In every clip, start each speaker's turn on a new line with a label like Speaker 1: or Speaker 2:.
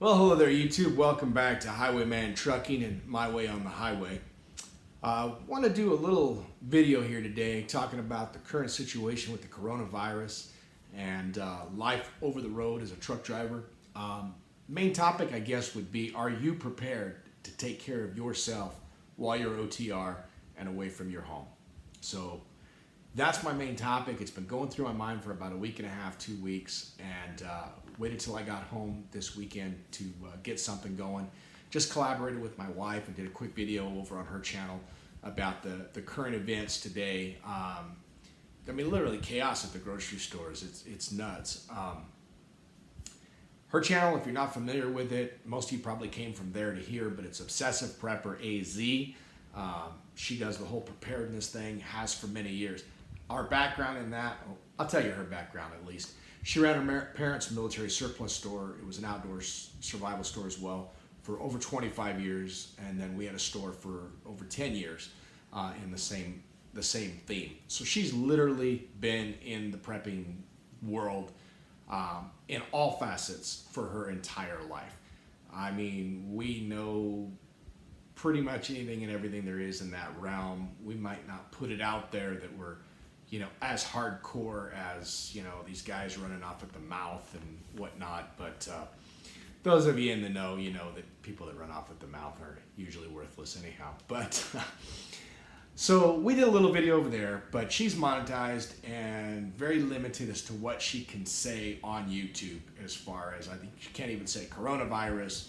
Speaker 1: Well, hello there, YouTube. Welcome back to Highwayman Trucking and My Way on the Highway. I want to do a little video here today talking about the current situation with the coronavirus and life over the road as a truck driver. Main topic, I guess, would be, are you prepared to take care of yourself while you're OTR and away from your home? So that's my main topic. It's been going through my mind for about a week and a half, 2 weeks, and waited till I got home this weekend to get something going. Just collaborated with my wife and did a quick video over on her channel about the current events today. I mean, literally chaos at the grocery stores. It's nuts. Her channel, if you're not familiar with it, most of you probably came from there to here, but it's Obsessive Prepper AZ. She does the whole preparedness thing, has for many years. Our background in that, I'll tell you her background at least. She ran her parents' military surplus store. It was an outdoor survival store as well for over 25 years, and then we had a store for over 10 years in the same theme. So she's literally been in the prepping world in all facets for her entire life. I mean, we know pretty much anything and everything there is in that realm. We might not put it out there that we're as hardcore as, these guys running off at the mouth and whatnot. But those of you in the know, that people that run off at the mouth are usually worthless anyhow. But so we did a little video over there, but she's monetized and very limited as to what she can say on YouTube as far as, I think she can't even say coronavirus.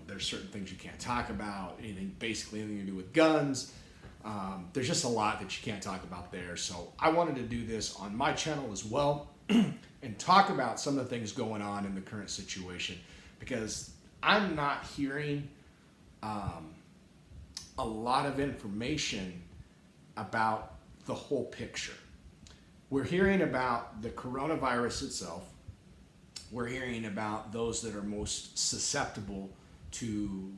Speaker 1: There's certain things you can't talk about, basically anything to do with guns. There's just a lot that you can't talk about there. So I wanted to do this on my channel as well and talk about some of the things going on in the current situation, because I'm not hearing a lot of information about the whole picture. We're hearing about the coronavirus itself. We're hearing about those that are most susceptible to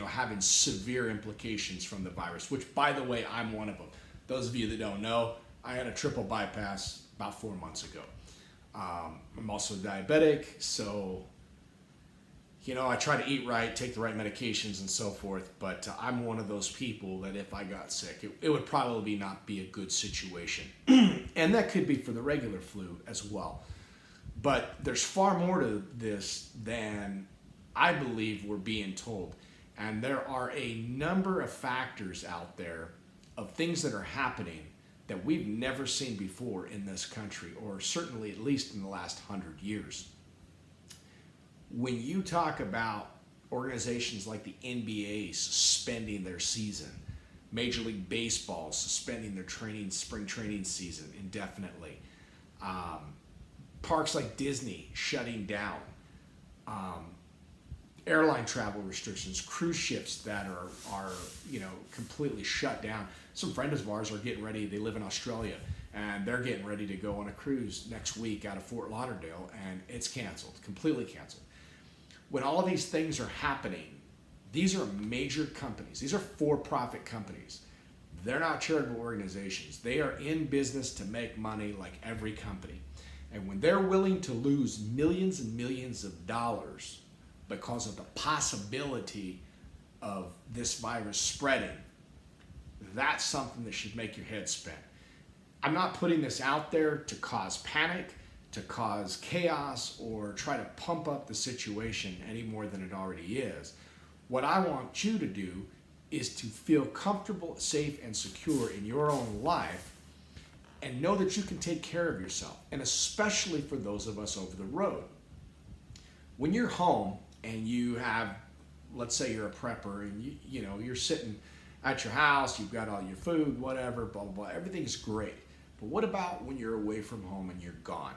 Speaker 1: having severe implications from the virus, which, by the way, I'm one of them. Those of you that don't know, I had a triple bypass about 4 months ago. I'm also diabetic, so, I try to eat right, take the right medications and so forth, but I'm one of those people that if I got sick, it would probably not be a good situation. And that could be for the regular flu as well. But there's far more to this than I believe we're being told. And there are a number of factors out there of things that are happening that we've never seen before in this country, or certainly at least in the last 100 years. When you talk about organizations like the NBA suspending their season, Major League Baseball suspending their spring training season indefinitely, parks like Disney shutting down, airline travel restrictions, cruise ships that are completely shut down. Some friends of ours are getting ready. They live in Australia, and they're getting ready to go on a cruise next week out of Fort Lauderdale, and it's canceled, completely canceled. When all of these things are happening, these are major companies. These are for-profit companies. They're not charitable organizations. They are in business to make money like every company. And when they're willing to lose millions and millions of dollars because of the possibility of this virus spreading, that's something that should make your head spin. I'm not putting this out there to cause panic, to cause chaos, or try to pump up the situation any more than it already is. What I want you to do is to feel comfortable, safe, and secure in your own life, and know that you can take care of yourself, and especially for those of us over the road. When you're home and you have, let's say you're a prepper, and you're sitting at your house, you've got all your food, whatever, blah, blah, blah, everything's great. But what about when you're away from home and you're gone?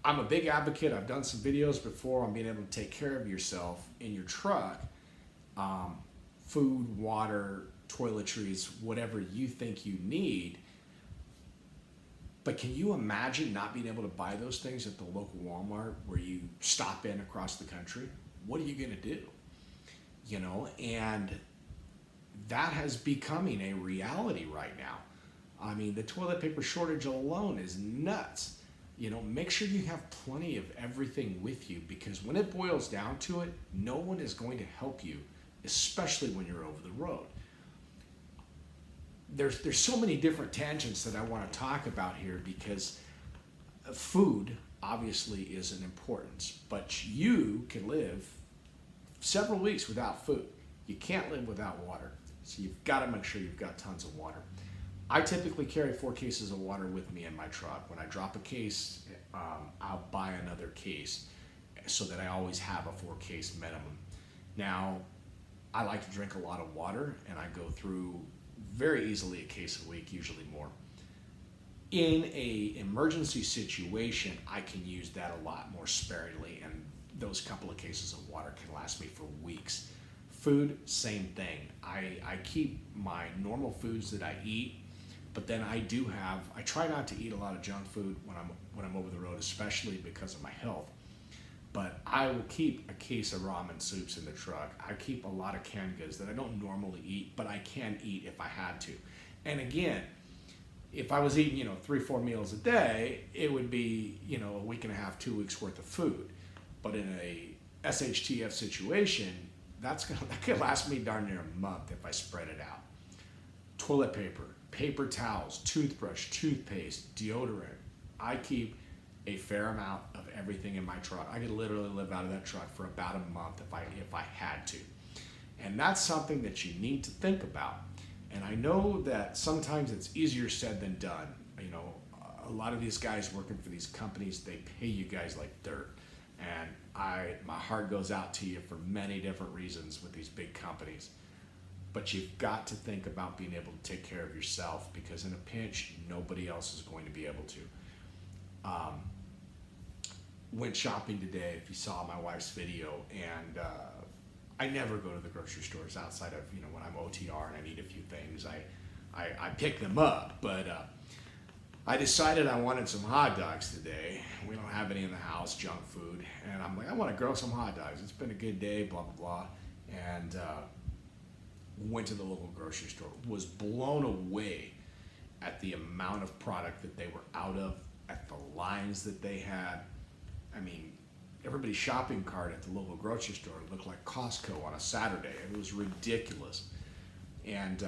Speaker 1: I'm a big advocate. I've done some videos before on being able to take care of yourself in your truck. Food, water, toiletries, whatever you think you need. But can you imagine not being able to buy those things at the local Walmart where you stop in across the country? What are you going to do? And that has becoming a reality right now. I mean, the toilet paper shortage alone is nuts. Make sure you have plenty of everything with you, because when it boils down to it, no one is going to help you, especially when you're over the road. There's so many different tangents that I want to talk about here, because food obviously is an importance, but you can live several weeks without food. You can't live without water. So you've got to make sure you've got tons of water. I typically carry 4 cases of water with me in my truck. When I drop a case, I'll buy another case so that I always have a 4-case minimum. Now, I like to drink a lot of water, and I go through very easily a case a week, usually more. In an emergency situation, I can use that a lot more sparingly, and those couple of cases of water can last me for weeks. Food, same thing. I keep my normal foods that I eat, but then I try not to eat a lot of junk food when I'm over the road, especially because of my health. But I will keep a case of ramen soups in the truck. I keep a lot of canned goods that I don't normally eat, but I can eat if I had to. And again, if I was eating, 3-4 meals a day, it would be, a week and a half, 2 weeks worth of food. But in a SHTF situation, that could last me darn near a month if I spread it out. Toilet paper, paper towels, toothbrush, toothpaste, deodorant. I keep a fair amount of everything in my truck. I could literally live out of that truck for about a month if I had to. And that's something that you need to think about. And I know that sometimes it's easier said than done. A lot of these guys working for these companies, they pay you guys like dirt. And my heart goes out to you for many different reasons with these big companies. But you've got to think about being able to take care of yourself, because in a pinch, nobody else is going to be able to. Went shopping today, if you saw my wife's video, and I never go to the grocery stores outside of, when I'm OTR and I need a few things. I pick them up, but I decided I wanted some hot dogs today. We don't have any in the house, junk food. And I'm like, I want to grill some hot dogs. It's been a good day, blah, blah, blah. And went to the local grocery store. Was blown away at the amount of product that they were out of, at the lines that they had. I mean, everybody's shopping cart at the local grocery store looked like Costco on a Saturday. It was ridiculous. And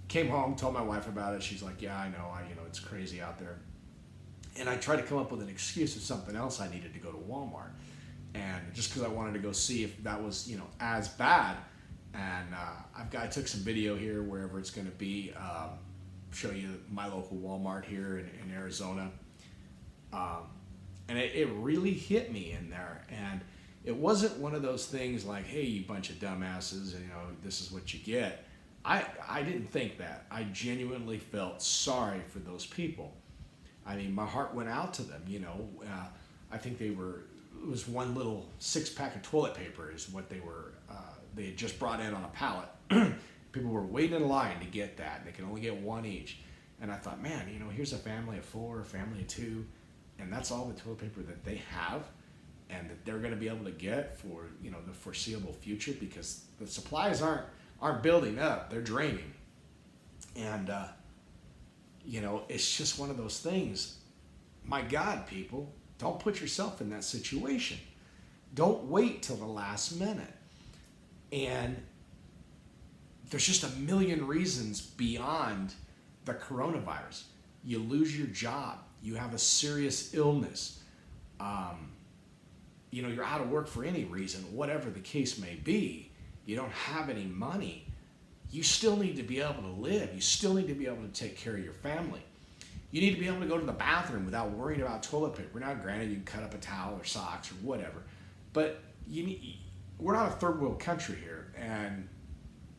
Speaker 1: came home, told my wife about it. She's like, yeah, I know, it's crazy out there. And I tried to come up with an excuse of something else I needed to go to Walmart. And just because I wanted to go see if that was, as bad. And I took some video here, wherever it's going to be, show you my local Walmart here in Arizona. And it really hit me in there. And it wasn't one of those things like, hey, you bunch of dumbasses, this is what you get. I didn't think that. I genuinely felt sorry for those people. I mean, my heart went out to them, I think it was one little 6-pack of toilet paper is what they had just brought in on a pallet. People were waiting in line to get that, and they can only get one each. And I thought, man, here's a family of 4, a family of 2, and that's all the toilet paper that they have and that they're going to be able to get for, the foreseeable future, because the supplies aren't building up, they're draining. And, it's just one of those things. My God, people, don't put yourself in that situation. Don't wait till the last minute. And there's just a million reasons beyond the coronavirus. You lose your job. You have a serious illness. You're out of work for any reason, whatever the case may be. You don't have any money. You still need to be able to live. You still need to be able to take care of your family. You need to be able to go to the bathroom without worrying about toilet paper. Now, granted, you can cut up a towel or socks or whatever, but we're not a third world country here, and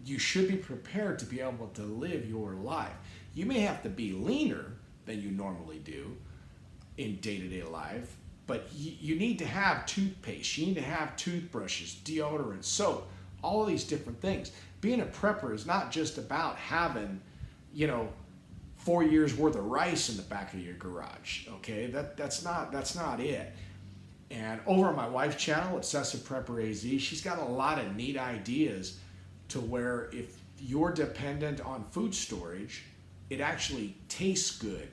Speaker 1: you should be prepared to be able to live your life. You may have to be leaner than you normally do in day-to-day life, but you need to have toothpaste, you need to have toothbrushes, deodorant, soap, all of these different things. Being a prepper is not just about having, 4 years worth of rice in the back of your garage, okay? That's not it. And over on my wife's channel, Obsessive Prepper AZ, she's got a lot of neat ideas to where if you're dependent on food storage, it actually tastes good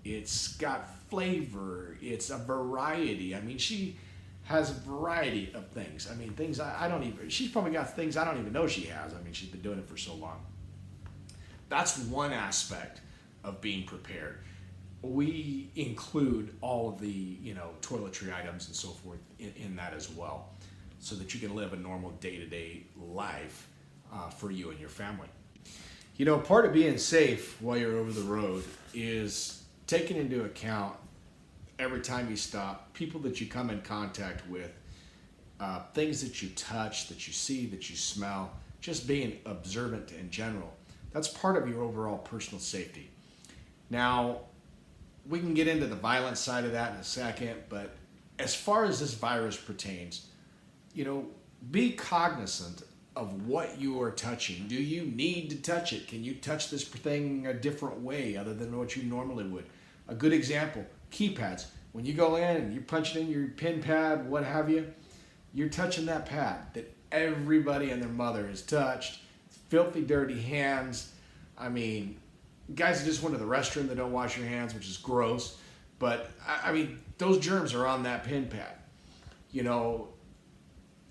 Speaker 1: It's got flavor. It's a variety. I mean, she has a variety of things. I mean, things I don't even, she's probably got things I don't even know she has. I mean, she's been doing it for so long. That's one aspect of being prepared. We include all of the, toiletry items and so forth in that as well, so that you can live a normal day-to-day life for you and your family. Part of being safe while you're over the road is taking into account every time you stop, people that you come in contact with, things that you touch, that you see, that you smell, just being observant in general. That's part of your overall personal safety. Now, we can get into the violent side of that in a second, but as far as this virus pertains, be cognizant of what you are touching. Do you need to touch it? Can you touch this thing a different way other than what you normally would? A good example, keypads. When you go in and you're punching in your pin pad, what have you, you're touching that pad that everybody and their mother has touched. Filthy, dirty hands. I mean, guys that just went to the restroom that don't wash your hands, which is gross. But, I mean, those germs are on that pin pad.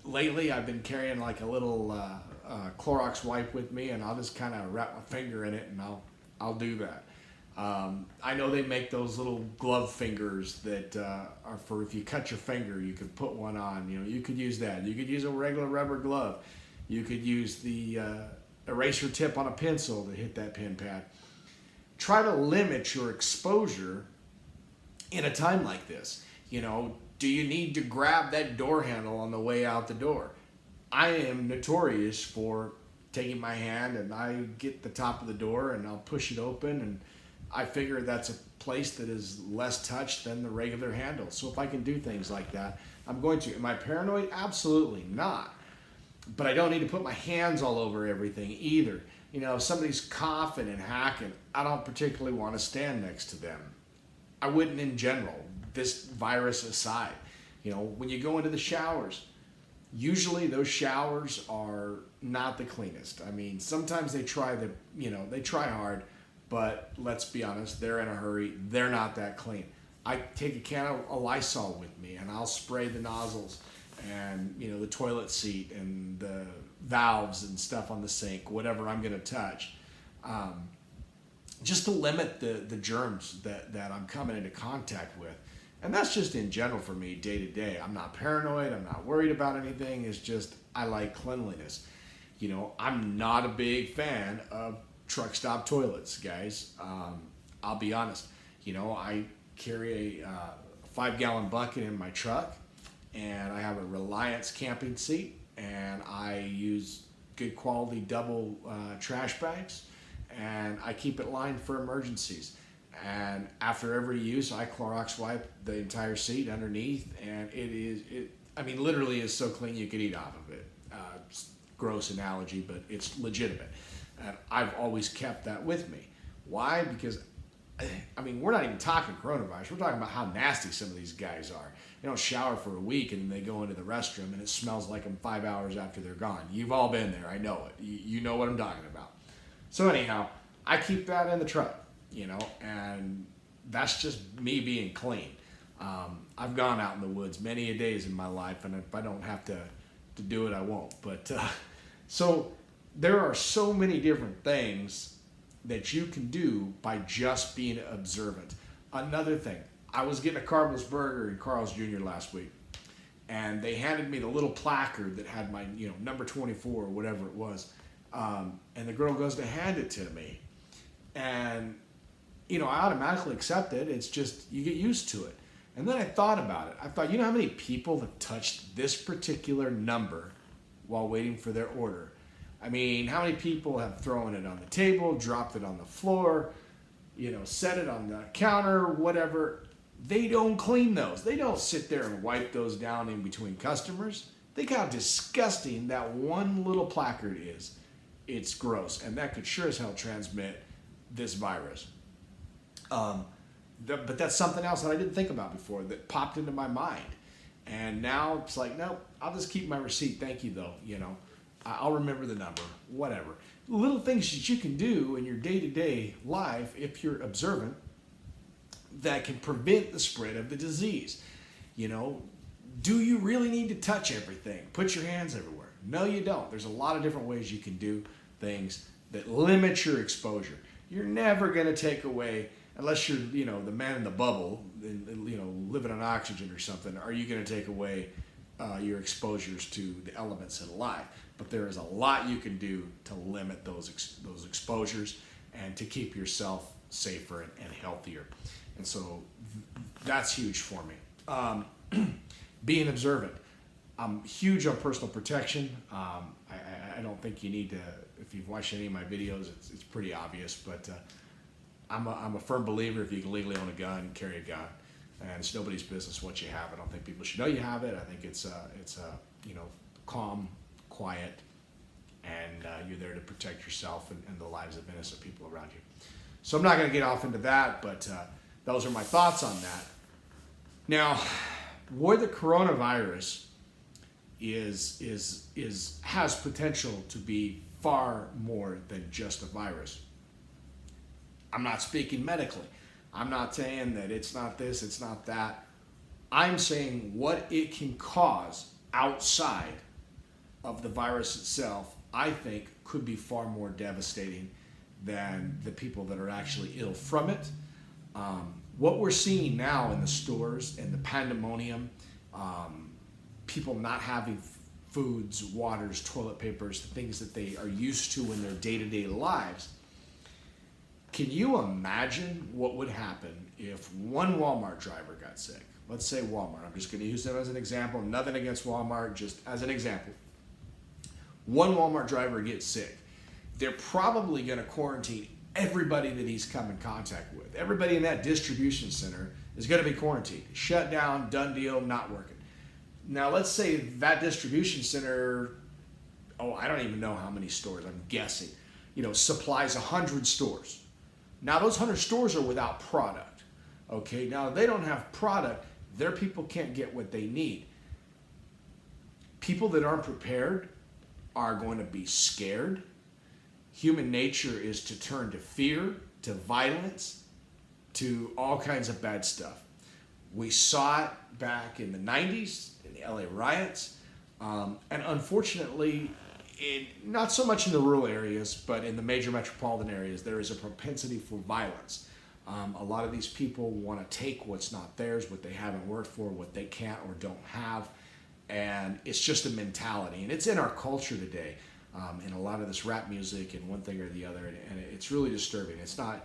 Speaker 1: Lately I've been carrying like a little Clorox wipe with me, and I'll just kind of wrap my finger in it, and I'll do that. I know they make those little glove fingers that are for if you cut your finger, you could put one on. You could use that. You could use a regular rubber glove. You could use the eraser tip on a pencil to hit that pin pad. Try to limit your exposure in a time like this. Do you need to grab that door handle on the way out the door? I am notorious for taking my hand and I get the top of the door and I'll push it open, and I figure that's a place that is less touched than the regular handle. So if I can do things like that, I'm going to. Am I paranoid? Absolutely not. But I don't need to put my hands all over everything either. If somebody's coughing and hacking, I don't particularly want to stand next to them. I wouldn't in general, this virus aside. When you go into the showers, usually those showers are not the cleanest. I mean, sometimes they try they try hard, but let's be honest, they're in a hurry. They're not that clean. I take a can of Lysol with me and I'll spray the nozzles and, the toilet seat and the valves and stuff on the sink, whatever I'm going to touch. Just to limit the germs that I'm coming into contact with. And that's just in general for me, day to day. I'm not paranoid. I'm not worried about anything. It's just I like cleanliness. I'm not a big fan of truck stop toilets, guys. I'll be honest. I carry a 5-gallon bucket in my truck, and I have a Reliance camping seat, and I use good quality double trash bags, and I keep it lined for emergencies. And after every use, I Clorox wipe the entire seat underneath, and it literally is so clean you could eat off of it. Gross analogy, but it's legitimate. And I've always kept that with me. Why? Because, we're not even talking coronavirus. We're talking about how nasty some of these guys are. They don't shower for a week, and they go into the restroom, and it smells like them 5 hours after they're gone. You've all been there. I know it. You know what I'm talking about. So anyhow, I keep that in the truck. And that's just me being clean. I've gone out in the woods many a days in my life, and if I don't have to do it, I won't. But so there are so many different things that you can do by just being observant. Another thing, I was getting a Carl's Burger in Carl's Jr. last week, and they handed me the little placard that had my number 24 or whatever it was, and the girl goes to hand it to me, and I automatically accept it. It's just, you get used to it. And then I thought about it. I thought, how many people have touched this particular number while waiting for their order? How many people have thrown it on the table, dropped it on the floor, set it on the counter, whatever. They don't clean those. They don't sit there and wipe those down in between customers. Think how disgusting that one little placard is. It's gross. And that could sure as hell transmit this virus. But that's something else that I didn't think about before that popped into my mind. And now it's like, no, I'll just keep my receipt. Thank you, though. I'll remember the number, whatever. Little things that you can do in your day-to-day life if you're observant that can prevent the spread of the disease. Do you really need to touch everything? Put your hands everywhere? No, you don't. There's a lot of different ways you can do things that limit your exposure. You're never going to take away, unless you're, the man in the bubble, living on oxygen or something, are you going to take away your exposures to the elements in life? But there is a lot you can do to limit those exposures and to keep yourself safer and healthier. And so that's huge for me. Being observant. I'm huge on personal protection. I don't think you need to, if you've watched any of my videos, it's pretty obvious, but I'm a firm believer if you can legally own a gun, carry a gun. And it's nobody's business what you have. I don't think people should know you have it. I think it's calm, quiet, and you're there to protect yourself and the lives of innocent people around you. So I'm not going to get off into that, but those are my thoughts on that. Now, where the coronavirus has potential to be far more than just a virus. I'm not speaking medically. I'm not saying that it's not this, it's not that. I'm saying what it can cause outside of the virus itself, I think, could be far more devastating than the people that are actually ill from it. What we're seeing now in the stores and the pandemonium, people not having foods, waters, toilet papers, the things that they are used to in their day-to-day lives. Can you imagine what would happen if one Walmart driver got sick? Let's say Walmart. I'm just going to use them as an example. Nothing against Walmart, just as an example. One Walmart driver gets sick. They're probably going to quarantine everybody that he's come in contact with. Everybody in that distribution center is going to be quarantined. Shut down, done deal, not working. Now, let's say that distribution center, I don't even know how many stores, I'm guessing, supplies 100 stores. Now, those 100 stores are without product. Okay, now they don't have product, their people can't get what they need. People that aren't prepared are going to be scared. Human nature is to turn to fear, to violence, to all kinds of bad stuff. We saw it back in the 90s, in the LA riots, and unfortunately, not so much in the rural areas, but in the major metropolitan areas, there is a propensity for violence. A lot of these people want to take what's not theirs, what they haven't worked for, what they can't or don't have, and it's just a mentality, and it's in our culture today. In a lot of this rap music and one thing or the other, and it's really disturbing. It's not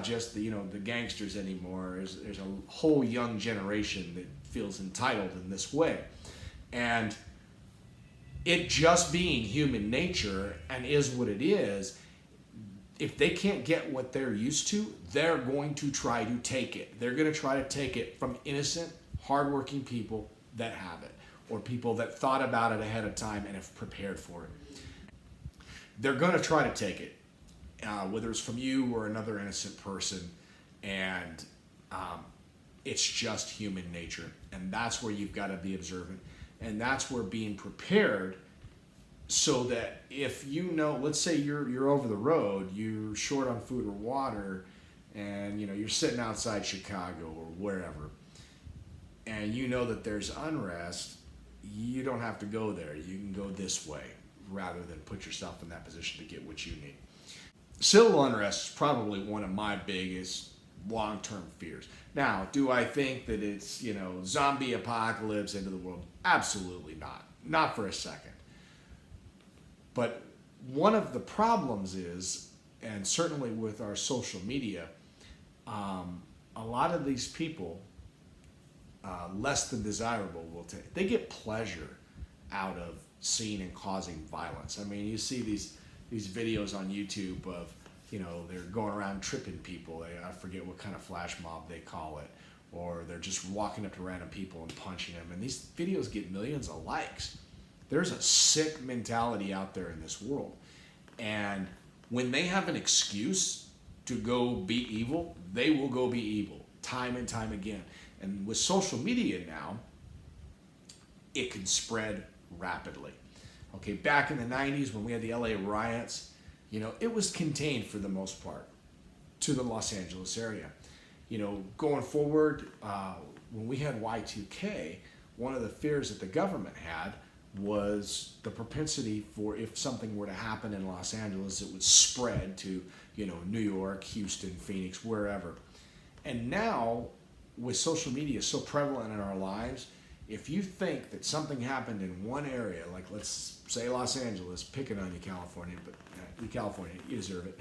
Speaker 1: just the gangsters anymore. There's a whole young generation that feels entitled in this way, and it just being human nature and is what it is. If they can't get what they're used to, they're going to try to take it. They're going to try to take it from innocent, hardworking people that have it, or people that thought about it ahead of time and have prepared for it. They're going to try to take it, whether it's from you or another innocent person, and it's just human nature. And that's where you've got to be observant, and that's where being prepared, so that if let's say you're over the road, you're short on food or water, and you're sitting outside Chicago or wherever, and that there's unrest, you don't have to go there. You can go this way, rather than put yourself in that position to get what you need. Civil unrest is probably one of my biggest long-term fears. Now, do I think that it's, zombie apocalypse into the world? Absolutely not. Not for a second. But one of the problems is, and certainly with our social media, a lot of these people, less than desirable, they get pleasure out of seeing and causing violence. I mean, you see these videos on YouTube of, they're going around tripping people. I forget what kind of flash mob they call it. Or they're just walking up to random people and punching them. And these videos get millions of likes. There's a sick mentality out there in this world. And when they have an excuse to go be evil, they will go be evil time and time again. And with social media now, it can spread rapidly. Okay, back in the 90s when we had the LA riots, it was contained for the most part to the Los Angeles area. going forward, when we had Y2K, one of the fears that the government had was the propensity for, if something were to happen in Los Angeles, it would spread to, New York, Houston, Phoenix, wherever. And now, with social media so prevalent in our lives, if you think that something happened in one area, like let's say Los Angeles, picking on you, California, but California, you deserve it.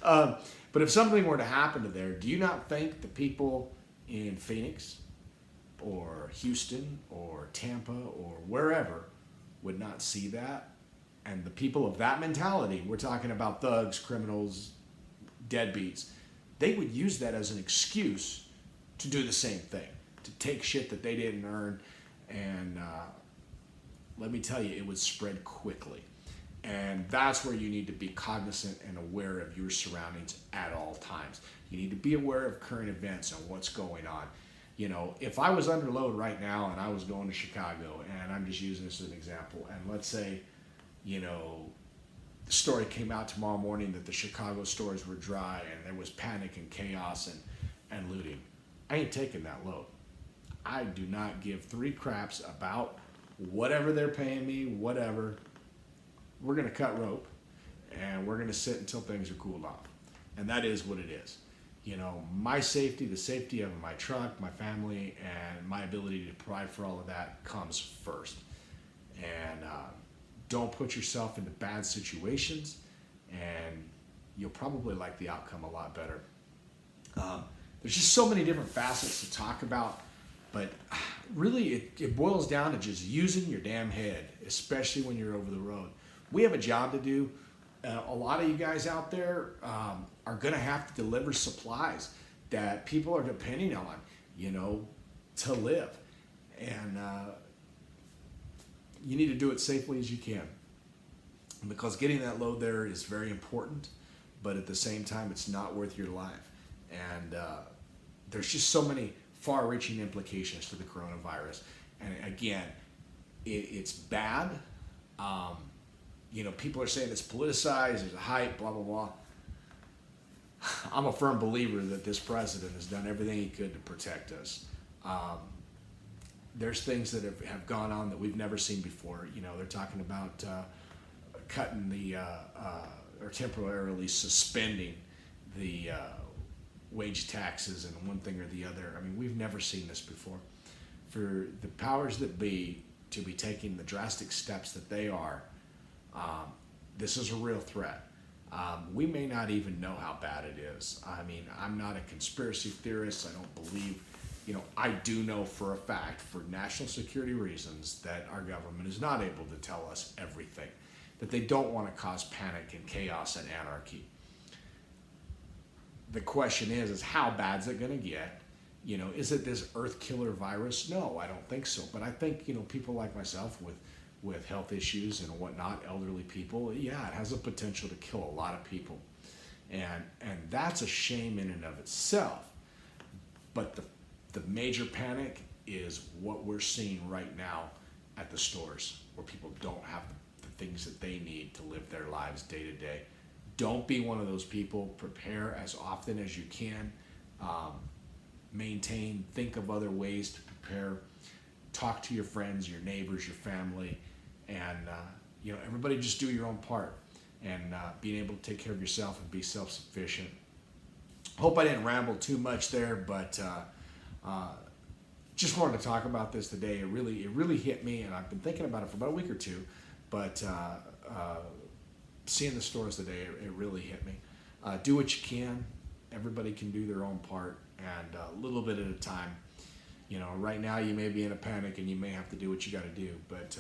Speaker 1: But if something were to happen to there, do you not think the people in Phoenix or Houston or Tampa or wherever would not see that? And the people of that mentality, we're talking about thugs, criminals, deadbeats, they would use that as an excuse to do the same thing, to take shit that they didn't earn. And let me tell you, it would spread quickly. And that's where you need to be cognizant and aware of your surroundings at all times. You need to be aware of current events and what's going on. If I was under load right now and I was going to Chicago, and I'm just using this as an example, and let's say, the story came out tomorrow morning that the Chicago stores were dry and there was panic and chaos and looting, I ain't taking that load. I do not give three craps about whatever they're paying me, whatever. We're going to cut rope and we're going to sit until things are cooled off. And that is what it is. My safety, the safety of my truck, my family, and my ability to provide for all of that comes first. And don't put yourself into bad situations, and you'll probably like the outcome a lot better. There's just so many different facets to talk about, but really it boils down to just using your damn head, especially when you're over the road. We have a job to do. A lot of you guys out there are going to have to deliver supplies that people are depending on, to live. And you need to do it safely as you can, because getting that load there is very important, but at the same time, it's not worth your life. And there's just so many far-reaching implications to the coronavirus. And again, it's bad. People are saying it's politicized, there's a hype, blah, blah, blah. I'm a firm believer that this president has done everything he could to protect us. There's things that have gone on that we've never seen before. They're talking about cutting or temporarily suspending the wage taxes and one thing or the other. I mean, we've never seen this before. For the powers that be to be taking the drastic steps that they are, this is a real threat. We may not even know how bad it is. I mean, I'm not a conspiracy theorist. I don't believe, I do know for a fact, for national security reasons, that our government is not able to tell us everything, that they don't want to cause panic and chaos and anarchy. The question is how bad is it going to get? Is it this earth killer virus? No, I don't think so. But I think, people like myself with health issues and whatnot, elderly people, yeah, it has a potential to kill a lot of people. And that's a shame in and of itself. But the major panic is what we're seeing right now at the stores, where people don't have the things that they need to live their lives day to day. Don't be one of those people. Prepare as often as you can. Maintain, think of other ways to prepare. Talk to your friends, your neighbors, your family, and everybody just do your own part, and being able to take care of yourself and be self-sufficient. Hope I didn't ramble too much there, but just wanted to talk about this today. It really hit me, and I've been thinking about it for about a week or two, but seeing the stores today, it really hit me. Do what you can. Everybody can do their own part, and a little bit at a time. Right now you may be in a panic and you may have to do what you got to do, but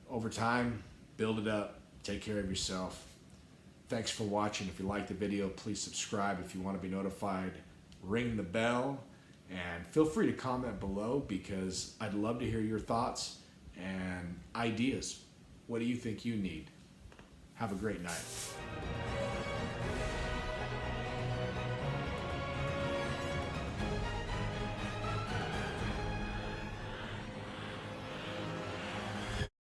Speaker 1: over time, build it up, take care of yourself. Thanks for watching. If you liked the video, please subscribe. If you want to be notified, ring the bell, and feel free to comment below, because I'd love to hear your thoughts and ideas. What do you think you need? Have a great night.